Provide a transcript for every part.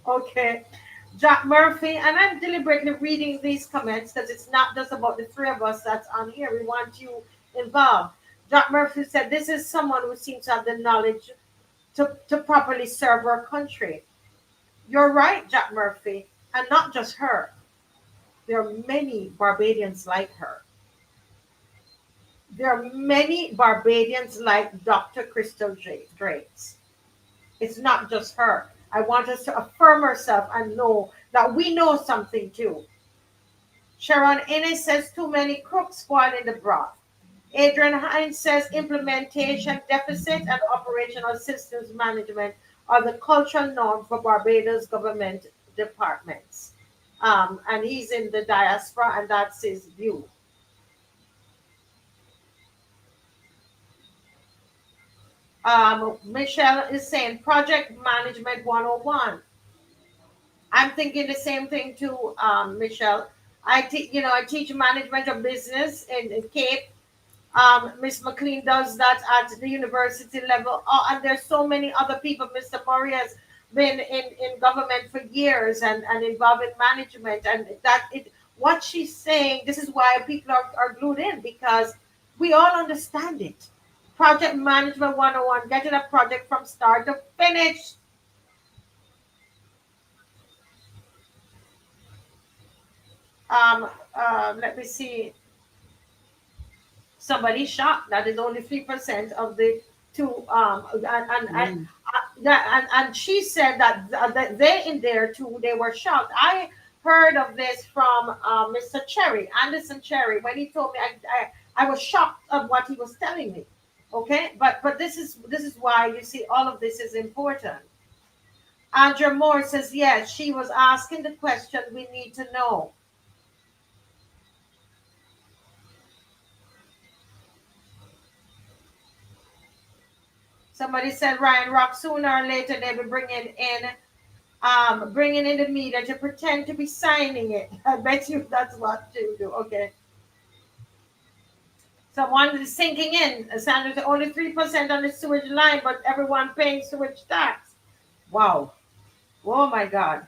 Okay. Jack Murphy, and I'm deliberately reading these comments because it's not just about the three of us that's on here. We want you involved. Jack Murphy said, "This is someone who seems to have the knowledge to properly serve our country." You're right, Jack Murphy, and not just her. There are many Barbadians like her. There are many Barbadians like Dr. Crystal Drakes. It's not just her. I want us to affirm ourselves and know that we know something too. Sharon Innes says too many cooks spoiling the broth. Adrian Hines says implementation deficit and operational systems management are the cultural norm for Barbados government departments. And he's in the diaspora, and that's his view. Michelle is saying project management 101. I'm thinking the same thing too, Michelle. I teach management of business in Cape. Miss McLean does that at the university level. Oh, and there's so many other people. Mr. Murray has been in government for years and involved in management. And that it what she's saying, this is why people are glued in because we all understand it. Project management 101, getting a project from start to finish. Let me see. Somebody shocked that is only 3% of the two Mm. and she said that they in there too they were shocked. I heard of this from Mr. Cherry Anderson Cherry when he told me. I was shocked of what he was telling me. Okay, but this is why you see all of this is important. Andrea Moore says yes, she was asking the question we need to know. Somebody said Ryan Rock, sooner or later they'll be bringing in the media to pretend to be signing it. I bet you that's what you do. Okay. Someone is sinking in. Sanders only 3% on the sewage line, but everyone paying sewage tax. Wow. Oh my God.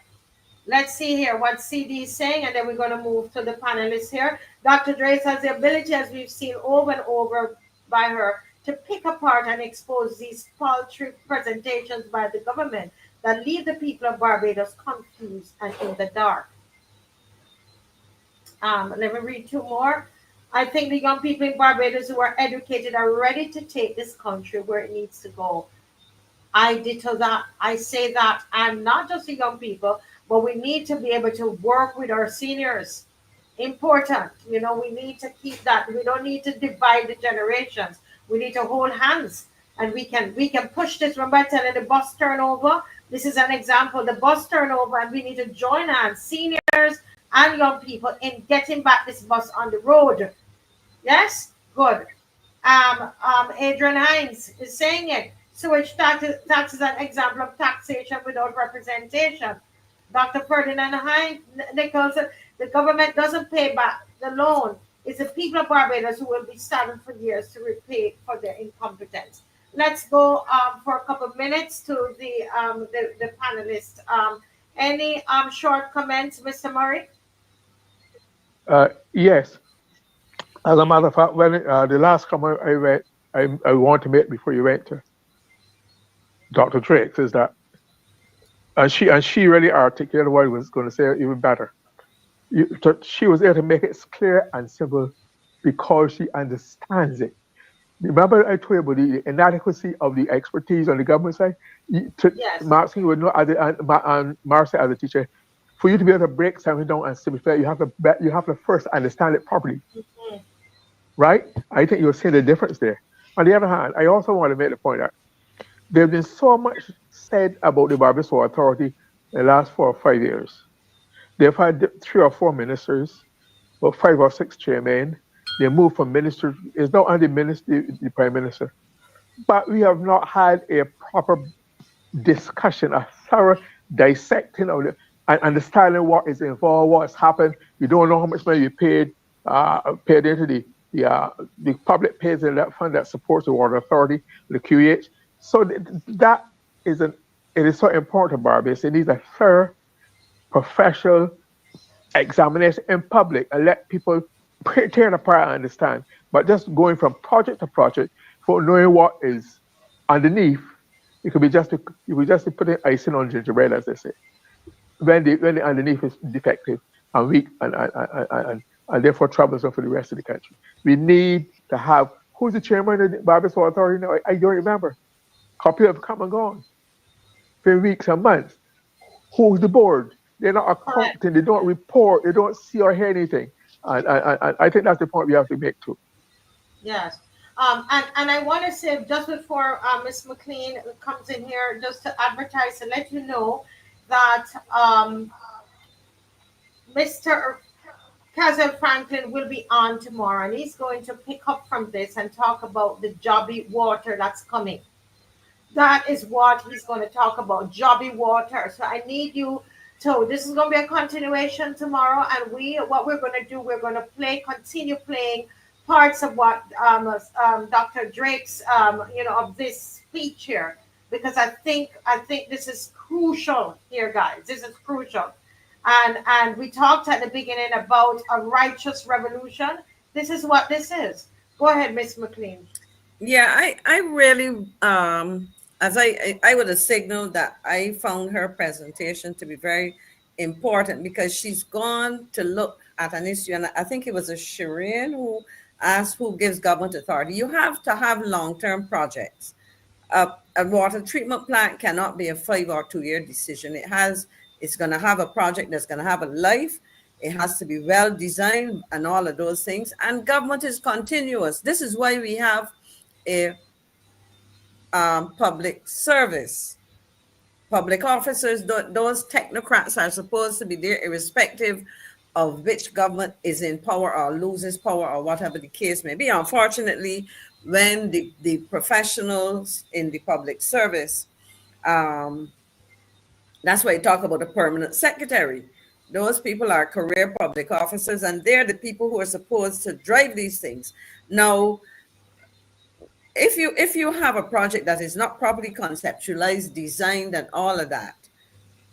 Let's see here what CD is saying, and then we're going to move to the panelists here. Dr. Drace has the ability, as we've seen over and over by her, to pick apart and expose these paltry presentations by the government that leave the people of Barbados confused and in the dark. Let me read two more. I think the young people in Barbados who are educated are ready to take this country where it needs to go. I ditto that. I say that I'm not just the young people, but we need to be able to work with our seniors. Important. We need to keep that. We don't need to divide the generations. We need to hold hands. And we can push this. Remember I telling the bus turnover? This is an example. The bus turnover, and we need to join hands, seniors and young people, in getting back this bus on the road. Yes? Good. Adrian Hines is saying it. Tax is an example of taxation without representation. Dr. Ferdinand Hines Nichols, the government doesn't pay back the loan. It's the people of Barbados who will be saddled for years to repay for their incompetence. Let's go for a couple of minutes to the panelists. Any short comments, Mr. Murray? Yes. As a matter of fact, when the last comment I want to make before you went to Dr. Drake is that, and she really articulated what I was going to say even better. She was able to make it clear and simple because she understands it. Remember, I told you about the inadequacy of the expertise on the government side. Yes. Martin would know, and Marcia as a teacher, for you to be able to break something down and simplify, you have to first understand it properly, Mhm. right? I think you'll see the difference there. On the other hand, I also want to make the point that there's been so much said about the Barbados Authority in the last 4 or 5 years. They've had 3 or 4 ministers, about 5 or 6 chairmen. They moved from minister, it's not only minister, the prime minister. But we have not had a proper discussion, a thorough dissecting of and understanding what is involved, what's happened. You don't know how much money you paid into the public pays in that fund that supports the water authority, the QEH. So that is an it is so important, Barbados. It needs a fair, professional examination in public and let people tear it apart and understand. But just going from project to project for knowing what is underneath, it could be just you could just be putting icing on gingerbread, as they say. When the underneath is defective and weak and therefore troublesome for the rest of the country. We need to have who's the chairman of the Barbados Authority now? I don't remember. Couple have come and gone for weeks and months. Who's the board? They're not Correct. accounting. They don't report. They don't see or hear anything. And I think that's the point we have to make too. Yes. And I want to say just before Miss McLean comes in here, just to advertise and let you know that Mr. Kazim Franklin will be on tomorrow, and he's going to pick up from this and talk about the jobby water that's coming. That is what he's going to talk about, jobby water. So I need you to. This is going to be a continuation tomorrow, and what we're going to do, we're going to continue playing parts of what Dr. Drake's, of this speech here, because I think this is crucial here, guys. This is crucial, and we talked at the beginning about a righteous revolution. This is what this is. Go ahead, Miss McLean. Yeah, I really, as I would have signaled that I found her presentation to be very important because she's gone to look at an issue, and I think it was a Shireen who asked who gives government authority. You have to have long-term projects. A water treatment plant cannot be a 5 or 2 year decision. It's going to have a project that's going to have a life. It has to be well designed and all of those things. And government is continuous. This is why we have a public service. Public officers, those technocrats are supposed to be there irrespective of which government is in power or loses power or whatever the case may be. Unfortunately, when the professionals in the public service, um, that's why you talk about a permanent secretary. Those people are career public officers, and they're the people who are supposed to drive these things. Now, if you have a project that is not properly conceptualized, designed, and all of that,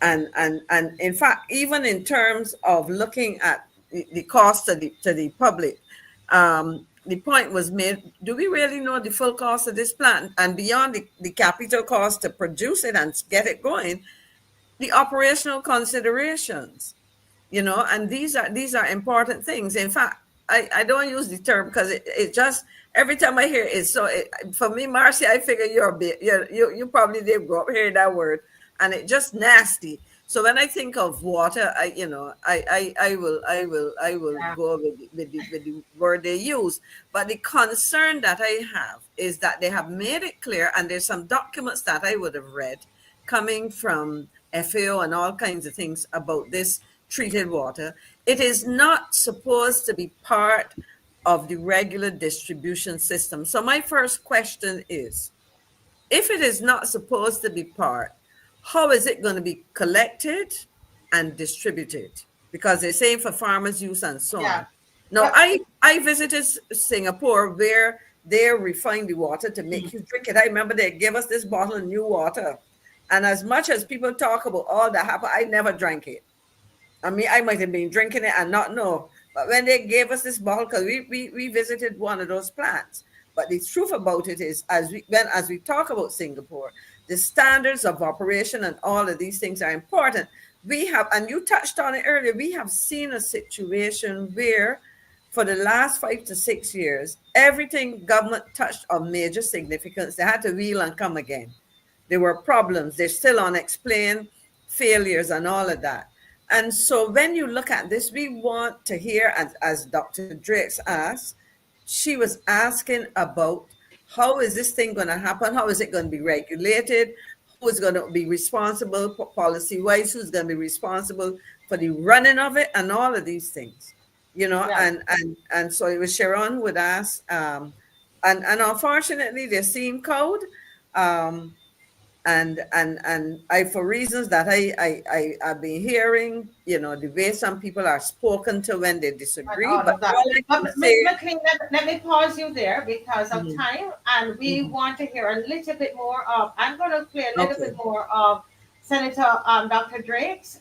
and in fact, even in terms of looking at the cost to the public, the point was made: do we really know the full cost of this plant, and beyond the capital cost to produce it and get it going, the operational considerations, and these are important things. In fact, I don't use the term because it just every time I hear it, for me, Marcy, I figure you're a bit you probably did grow up hearing that word, and it just nasty. So when I think of water, I will Yeah. go with the word they use. But the concern that I have is that they have made it clear, and there's some documents that I would have read coming from FAO and all kinds of things about this treated water. It is not supposed to be part of the regular distribution system. So my first question is, if it is not supposed to be part, how is it going to be collected and distributed? Because they're saying for farmers' use and so Yeah. on. Now, But I visited Singapore where they refine the water to mm, make you drink it. I remember they gave us this bottle of new water. And as much as people talk about all that happened, I never drank it. I mean, I might have been drinking it and not know. But when they gave us this bottle, because we visited one of those plants. But the truth about it is, as we talk about Singapore, the standards of operation and all of these things are important. We have, and you touched on it earlier, we have seen a situation where for the last 5 to 6 years, everything government touched of major significance, they had to wheel and come again. There were problems. There's still unexplained failures and all of that. And so when you look at this, we want to hear, as Dr. Drakes asked, she was asking about how is this thing going to happen? How is it going to be regulated? Who is going to be responsible policy-wise? Who's going to be responsible for the running of it and all of these things? yeah. And so it was Sharon would ask, and unfortunately, they're seeing code. Um, and I, for reasons that I've been hearing, the way some people are spoken to when they And disagree. all But of that. all I can But Ms. say, McLean, let me pause you there because of mhm, time, and we mhm. want to hear a little bit more of. I'm going to play a little Okay, bit more of Senator Dr. Drakes.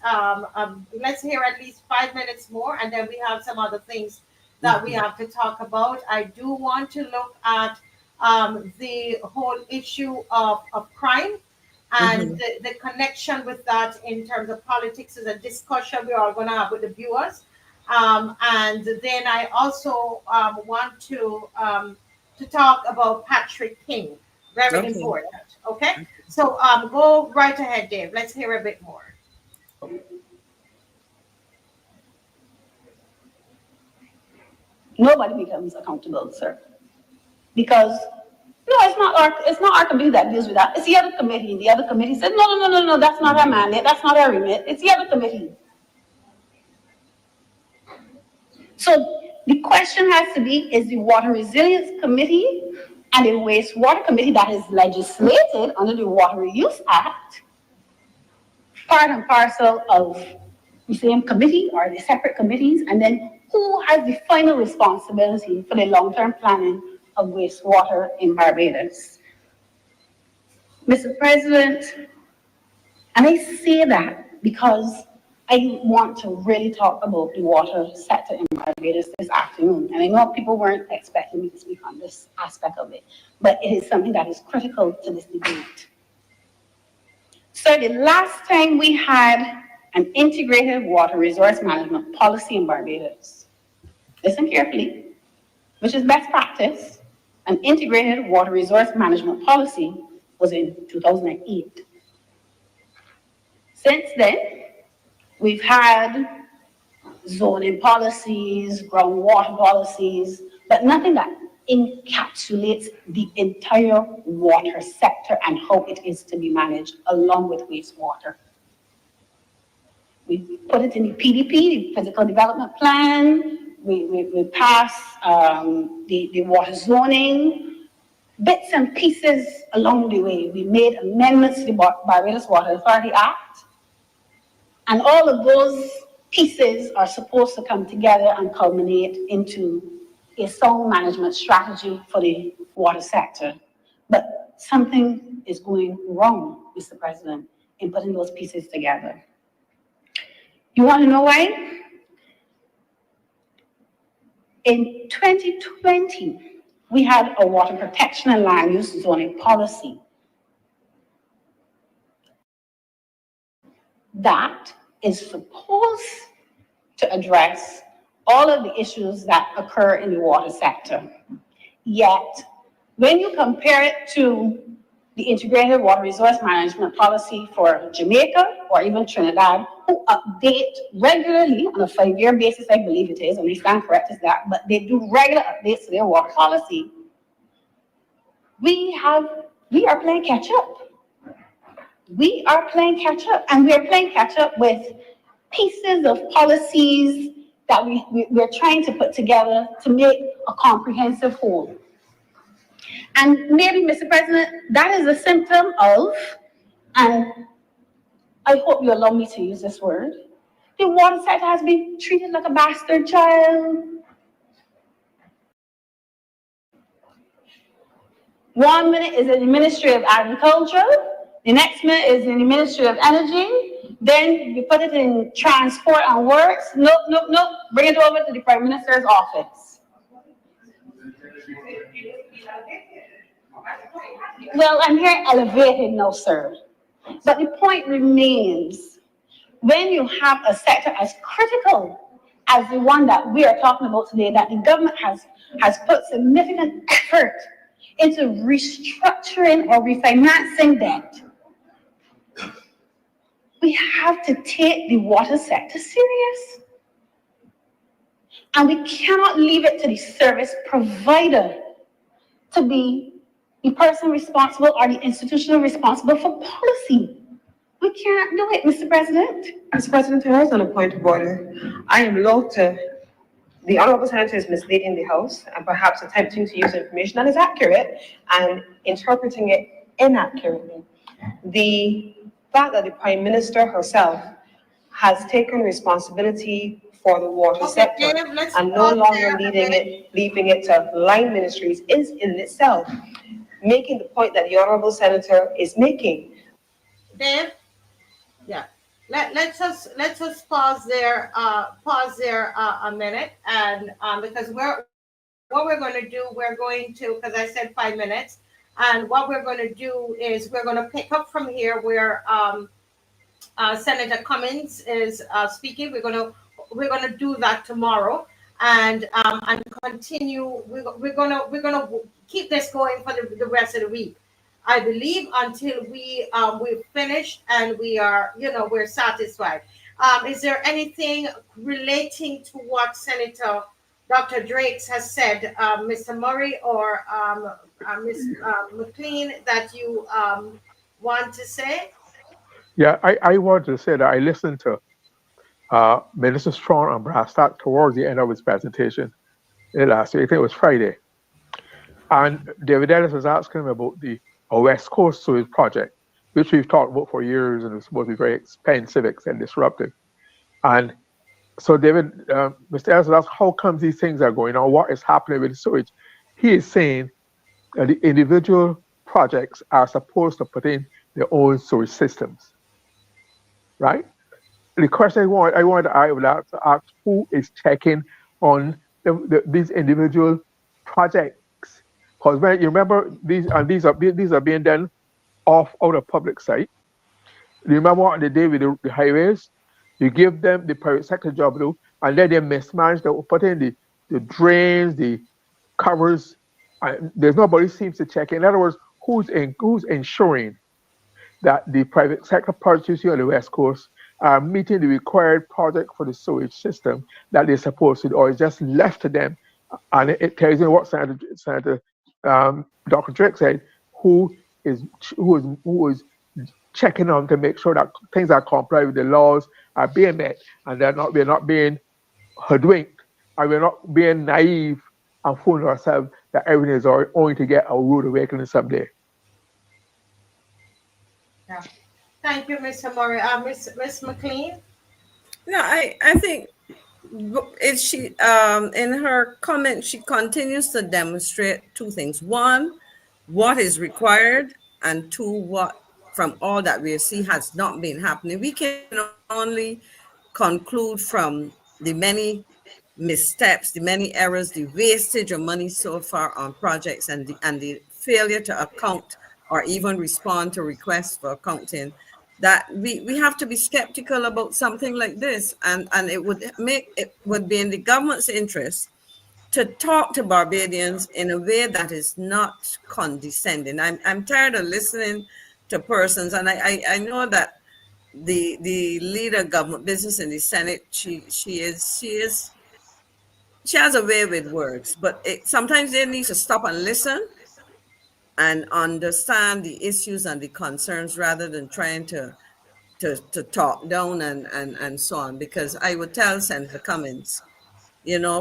Let's hear at least 5 minutes more, and then we have some other things that we have to talk about. I do want to look at the whole issue of crime and Mhm. the connection with that in terms of politics is a discussion we're all going to have with the viewers. And then I also want to talk about Patrick King. Very Okay. important. Okay. So go right ahead, Dave. Let's hear a bit more. Nobody becomes accountable, sir. Because no, it's not our committee that deals with that. It's the other committee. The other committee said, no, no, no, no, no, that's not our mandate, that's not our remit. It's the other committee. So the question has to be, is the Water Resilience Committee and the Wastewater Committee that is legislated under the Water Reuse Act part and parcel of the same committee or the separate committees? And then who has the final responsibility for the long-term planning of wastewater in Barbados? Mr. President, and I say that because I want to really talk about the water sector in Barbados this afternoon. And I know people weren't expecting me to speak on this aspect of it, but it is something that is critical to this debate. So the last time we had an integrated water resource management policy in Barbados, listen carefully, which is best practice, an integrated water resource management policy was in 2008. Since then, we've had zoning policies, groundwater policies, but nothing that encapsulates the entire water sector and how it is to be managed along with wastewater. We put it in the PDP, the Physical Development Plan. We passed the water zoning, bits and pieces along the way. We made amendments to the Barbados Water Authority Act. And all of those pieces are supposed to come together and culminate into a sound management strategy for the water sector. But something is going wrong, Mr. President, in putting those pieces together. You want to know why? In 2020, we had a water protection and land use zoning policy that is supposed to address all of the issues that occur in the water sector. Yet, when you compare it to the integrated water resource management policy for Jamaica or even Trinidad, who update regularly on a 5-year basis, I believe it is, and they stand corrected as that, but they do regular updates to their water policy. We are playing catch up. We are playing catch up, and we are playing catch up with pieces of policies that we're trying to put together to make a comprehensive whole. And maybe, Mr. President, that is a symptom of, and I hope you allow me to use this word, the water sector has been treated like a bastard child. One minute is in the Ministry of Agriculture, the next minute is in the Ministry of Energy, then you put it in Transport and Works. Nope, nope, nope, bring it over to the Prime Minister's office. Well, I'm here elevated now, sir. But the point remains, when you have a sector as critical as the one that we are talking about today, that the government has put significant effort into restructuring or refinancing debt, we have to take the water sector serious. And we cannot leave it to the service provider to be the person responsible or the institution responsible for policy. We can't do it, Mr. President. Mr. President, I was on a point of order. I am loath to, the Honorable Senator is misleading the House and perhaps attempting to use information that is accurate and interpreting it inaccurately. The fact that the Prime Minister herself has taken responsibility for the water sector Dave, and no longer leaving it to line ministries is in itself making the point that the Honorable Senator is making. Dave, Yeah. Let's pause there. A minute, and because what we're going to do, we're going to, because I said 5 minutes, and what we're going to do is we're going to pick up from here where Senator Cummings is speaking. We're gonna do that tomorrow, and continue. We're gonna keep this going for the rest of the week. I believe until we've finished and we're satisfied. Is there anything relating to what Senator Dr. Drakes has said, Mr. Murray or Ms. McLean, that you want to say? Yeah, I wanted to say that I listened to Minister Strong on Brastat towards the end of his presentation last week. I think it was Friday. And David Ellis was asking him about the West Coast Sewage project, which we've talked about for years and it's supposed to be very expensive and disruptive. And so Mr. Ellis was asking, how come these things are going on? What is happening with the sewage? He is saying that the individual projects are supposed to put in their own sewage systems, right? The question I would like to ask, who is checking on these individual projects? Because when you remember these are being done out of public site. You remember what they did with the highways? You give them the private sector job to do, and then they mismanage. They put in the drains, the covers. And there's nobody seems to check. In other words, who's ensuring that the private sector projects here on the West Coast are meeting the required project for the sewage system that they're supposed to, or it's just left to them. And it tells you what Senator Dr. Drake said, who is checking on to make sure that things are compliant with the laws, are being met, and we're not being hoodwinked, and we're not being naive and fooling ourselves that everything is only to get a rude awakening someday. Yeah. Thank you, Mr. Murray. Miss McLean? Yeah, I think she in her comment she continues to demonstrate two things. One, what is required, and two, what from all that we see has not been happening. We can only conclude from the many missteps, the many errors, the wastage of money so far on projects, and the failure to account or even respond to requests for accounting, that we have to be skeptical about something like this, and it would be in the government's interest to talk to Barbadians in a way that is not condescending. I'm tired of listening to persons, and I know that the leader of government business in the Senate, she has a way with words, but sometimes they need to stop and listen and understand the issues and the concerns rather than trying to talk down and so on. Because I would tell Senator Cummings,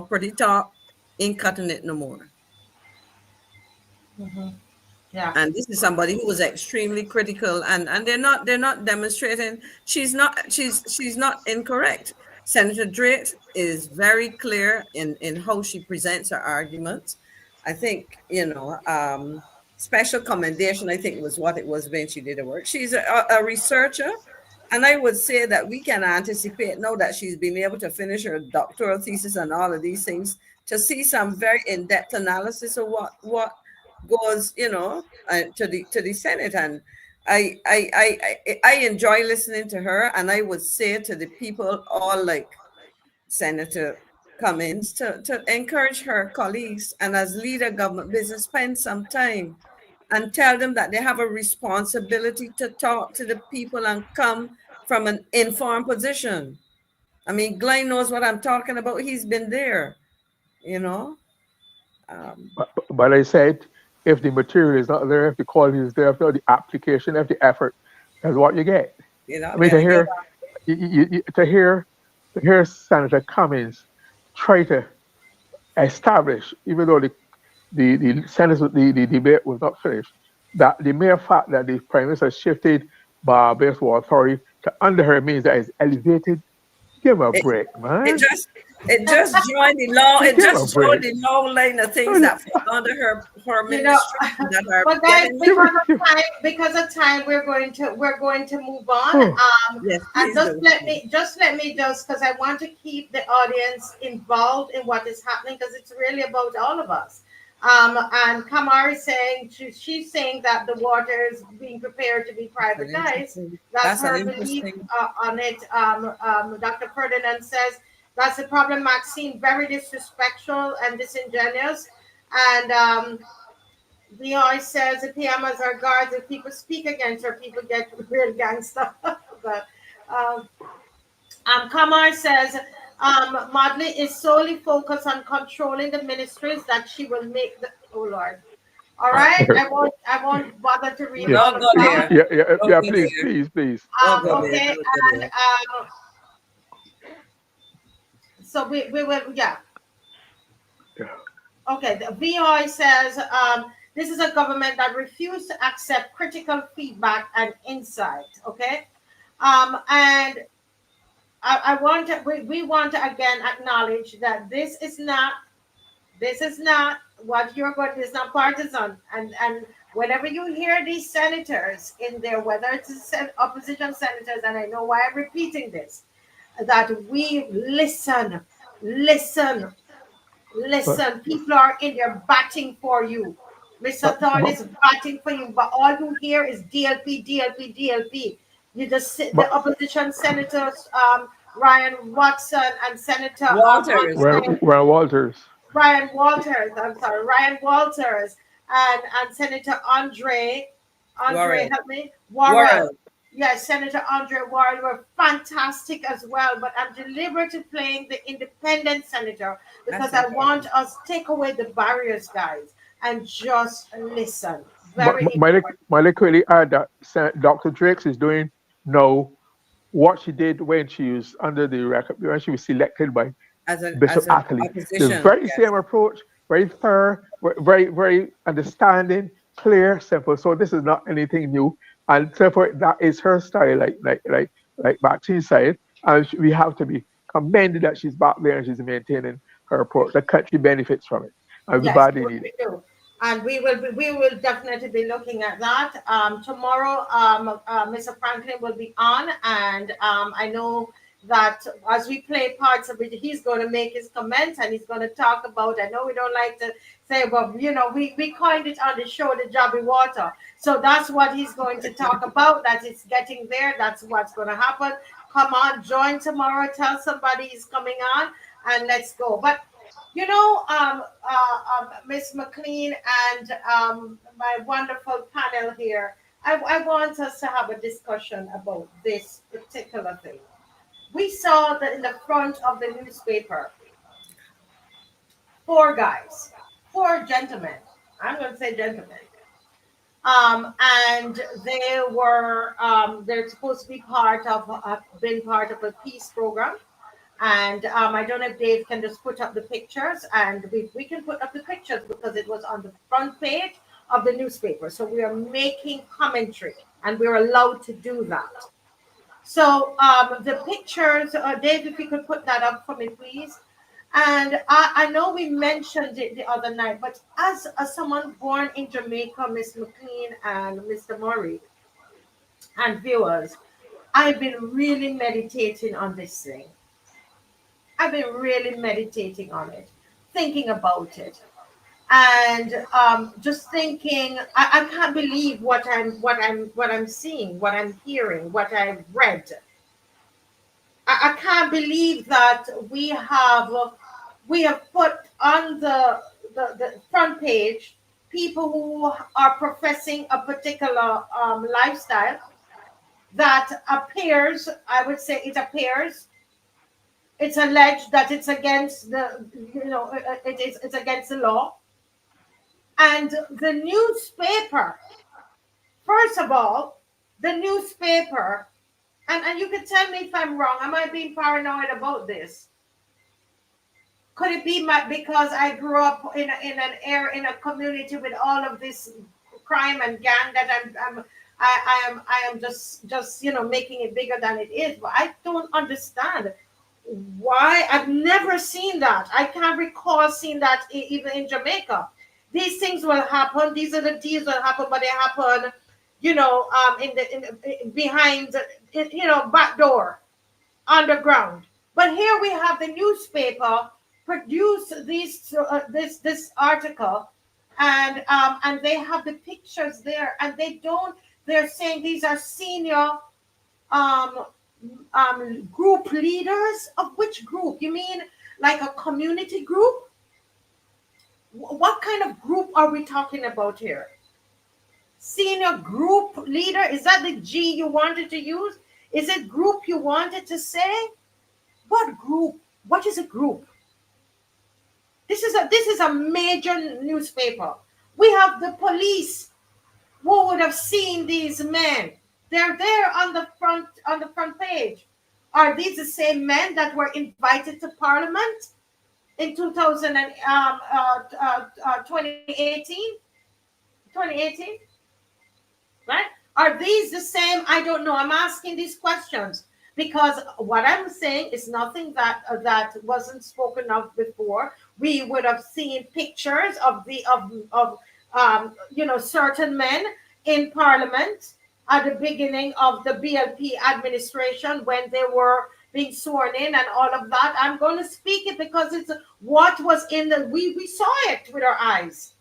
pretty talk ain't cutting it no more. Mm-hmm. Yeah. And this is somebody who was extremely critical, and they're not demonstrating. She's not incorrect. Senator Drake is very clear in how she presents her arguments. I think, special commendation, I think, was what it was when she did the work. She's a researcher, and I would say that we can anticipate now that she's been able to finish her doctoral thesis and all of these things, to see some very in-depth analysis of what goes, to the Senate. And I enjoy listening to her, and I would say to the people, all like Senator Cummings, to encourage her colleagues, and as leader government business, spend some time and tell them that they have a responsibility to talk to the people and come from an informed position. I mean, Glyne knows what I'm talking about. He's been there, But I said, if the material is not there, if the quality is there, if the application, if the effort, that's what you get. I mean, to hear Senator Cummings try to establish, even though the debate was not finished, that the mere fact that the Prime Minister shifted Barbados Water Authority to under her means that is elevated. Give him a break, man. It just joined the long. It Give a just showed break. the long line of things that fall under her You know, ministry that are but guys, getting. Give because of time, we're going to move on. oh, Yes, And please do. just because I want to keep the audience involved in what is happening because it's really about all of us. And Kamar is saying she's saying that the water is being prepared to be That's an privatized. interesting. That's That's an her belief interesting. on it. Dr. Ferdinand says that's the problem. Maxine, very disrespectful and disingenuous. And Leon says the PMs are guards. If people speak against her, people get real gangster. But Kamar says Madly is solely focused on controlling the ministries that she will make the. Oh Lord. All right, I won't bother to read We'll yeah, all not of go yeah, that. there. yeah, yeah, Don't yeah. go Please, there. please, please. Don't go there. Okay, Don't go and there. so we will, yeah. Yeah. Okay, the VOI says this is a government that refused to accept critical feedback and insight. Okay, and I want to we want to again acknowledge that this is not what you're going to. It's not partisan, and whenever you hear these senators in there, whether it's opposition senators, and I know why I'm repeating this, that we listen. But, Listen, people are in there batting for you. Mr. Thorne but, is batting for you, but all you hear is DLP, DLP, DLP. You just sit the but opposition senators, Ryan Watson and Senator Walters. where Walters. Ryan Walters. I'm sorry, Ryan Walters and Senator Andre, Warren. help me, Warren. Warren. Yes, Senator Andre Warren were fantastic as well, but I'm deliberately playing the independent senator That's because I important. want us to take away the barriers, guys, and just listen. But Very my important. my quickly add that Dr. Drakes is doing now what she did when she was under the when she was selected by Bishop As an Atherley. The opposition. very Yes. same approach, very thorough, very understanding, clear, simple. So this is not anything new, and therefore that is her style, like Maxine said, and we have to be commended that she's back there and she's maintaining her approach. The country benefits from it. Yes, Everybody needs we it. do. And we will definitely be looking at that. Tomorrow, Mr. Franklin will be on, and I know that as we play parts of it, he's going to make his comments and he's going to talk about. I know we don't like to say, but we coined it on the show, the Jobby Water. So that's what he's going to talk about. That it's getting there. That's what's going to happen. Come on, join tomorrow. Tell somebody he's coming on, and let's go. But Miss McLean and my wonderful panel here, I want us to have a discussion about this particular thing. We saw that in the front of the newspaper, four guys, four gentlemen. I'm going to say gentlemen. And they're supposed to be been part of a peace program. And I don't know if Dave can just put up the pictures, and we can put up the pictures because it was on the front page of the newspaper. So we are making commentary, and we're allowed to do that. So the pictures, Dave, if you could put that up for me, please. And I know we mentioned it the other night, but as someone born in Jamaica, Miss McLean and Mr. Murray, and viewers, I've been really meditating on this thing. I've been really meditating on it, thinking about it, and just thinking. I can't believe what I'm seeing, what I'm hearing, what I've read. I can't believe that we have put on the front page people who are professing a particular lifestyle that appears. I would say it appears it's alleged that it's against it's against the law, and the newspaper, first of all, the newspaper, and you can tell me if I'm wrong. Am I being paranoid about this? Could it be because I grew up in a community with all of this crime and gang that I am just making it bigger than it is? But I don't understand. Why? I've never seen that. I can't recall seeing that even in Jamaica. These things will happen. These are the deals that happen, but they happen, behind, back door, underground. But here we have the newspaper produce this article, and they have the pictures there, and they don't. They're saying these are senior um group leaders. Of which group? You mean like a community group? What kind of group are we talking about here? Senior group leader, is that the G you wanted to use? Is it group you wanted to say? What group? What is a group? This is a major newspaper. We have the police who would have seen these men. They're there on the front page. Are these the same men that were invited to Parliament in 2018? 2018, right? Are these the same? I don't know. I'm asking these questions because what I'm saying is nothing that wasn't spoken of before. We would have seen pictures of certain men in Parliament at the beginning of the BLP administration when they were being sworn in and all of that. I'm going to speak it because it's what was in we saw it with our eyes.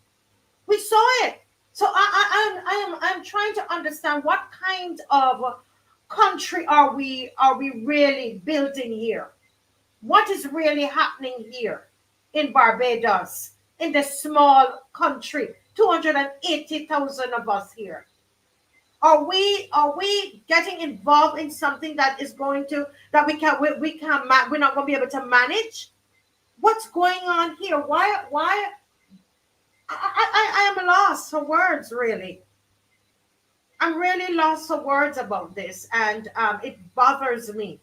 We saw it. So I'm trying to understand what kind of country are we really building here? What is really happening here in Barbados, in the small country, 280,000 of us here? Are we getting involved in something that is going to that we're not going to be able to manage? What's going on here? Why I am lost for words, really. I'm really lost for words about this, and it bothers me.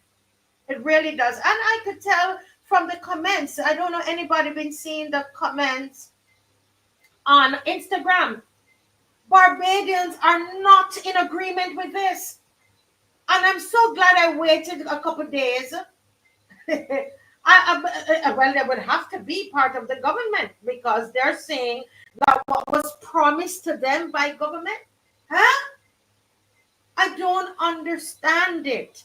It really does. And I could tell from the comments. I don't know anybody been seeing the comments on Instagram. Barbadians are not in agreement with this. And I'm so glad I waited a couple of days. Well, they would have to be part of the government because they're saying that what was promised to them by government, huh? I don't understand it.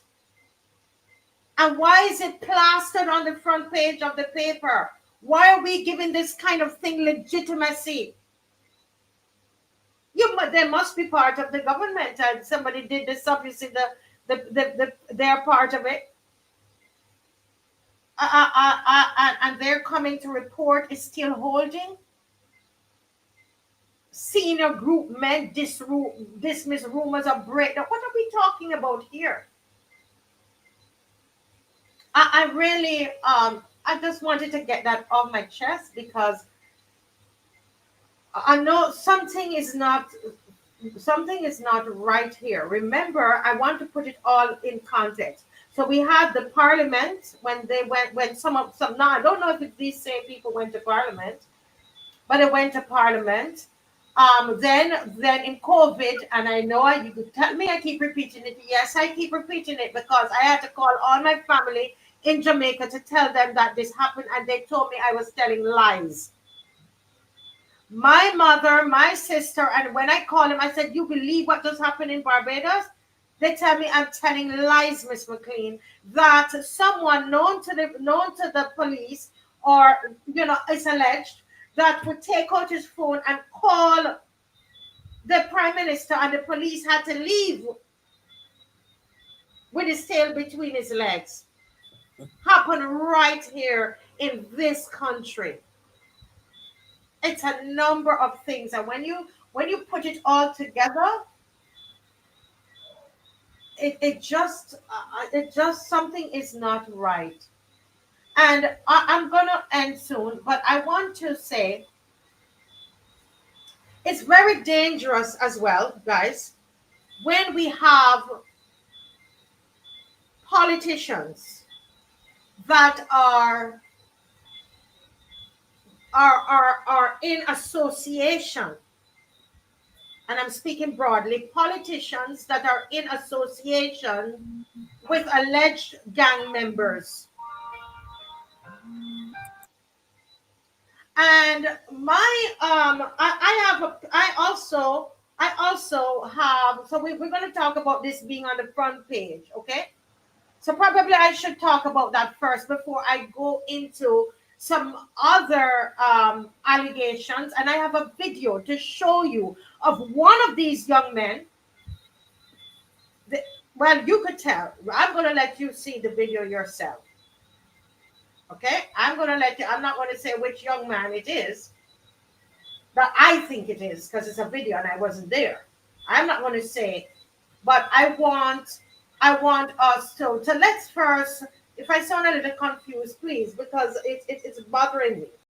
And why is it plastered on the front page of the paper? Why are we giving this kind of thing legitimacy? They must be part of the government, and somebody did this. Obviously, they're part of it. And they're coming to report is still holding. Senior group men dismiss rumors of breakdown. What are we talking about here? I really I just wanted to get that off my chest because I know something is not right here. Remember, I want to put it all in context. So we had the parliament when some now I don't know if it's these same people went to parliament, but they went to parliament. Then in COVID, and I know you could tell me I keep repeating it. Yes, I keep repeating it because I had to call all my family in Jamaica to tell them that this happened, and they told me I was telling lies. My mother, my sister, and when I called him, I said, "You believe what just happened in Barbados?" They tell me I'm telling lies, Miss McLean. That someone known to the police, or is alleged that would take out his phone and call the prime minister, and the police had to leave with his tail between his legs. Happened right here in this country. It's a number of things, and when you put it all together, it just something is not right. And I'm gonna end soon, but I want to say it's very dangerous as well, guys, when we have politicians that are in association, and I'm speaking broadly, politicians that are in association with alleged gang members. And my I also have, so we're going to talk about this being on the front page, okay? So probably I should talk about that first before I go into some other allegations. And I have a video to show you of one of these young men. The, well, you could tell. I'm going to let you see the video yourself. Okay? I'm going to let you, I'm not going to say which young man it is, but I think it is because it's a video and I wasn't there. I'm not going to say, but I want us to let's first, if I sound a little confused, please, because it's bothering me.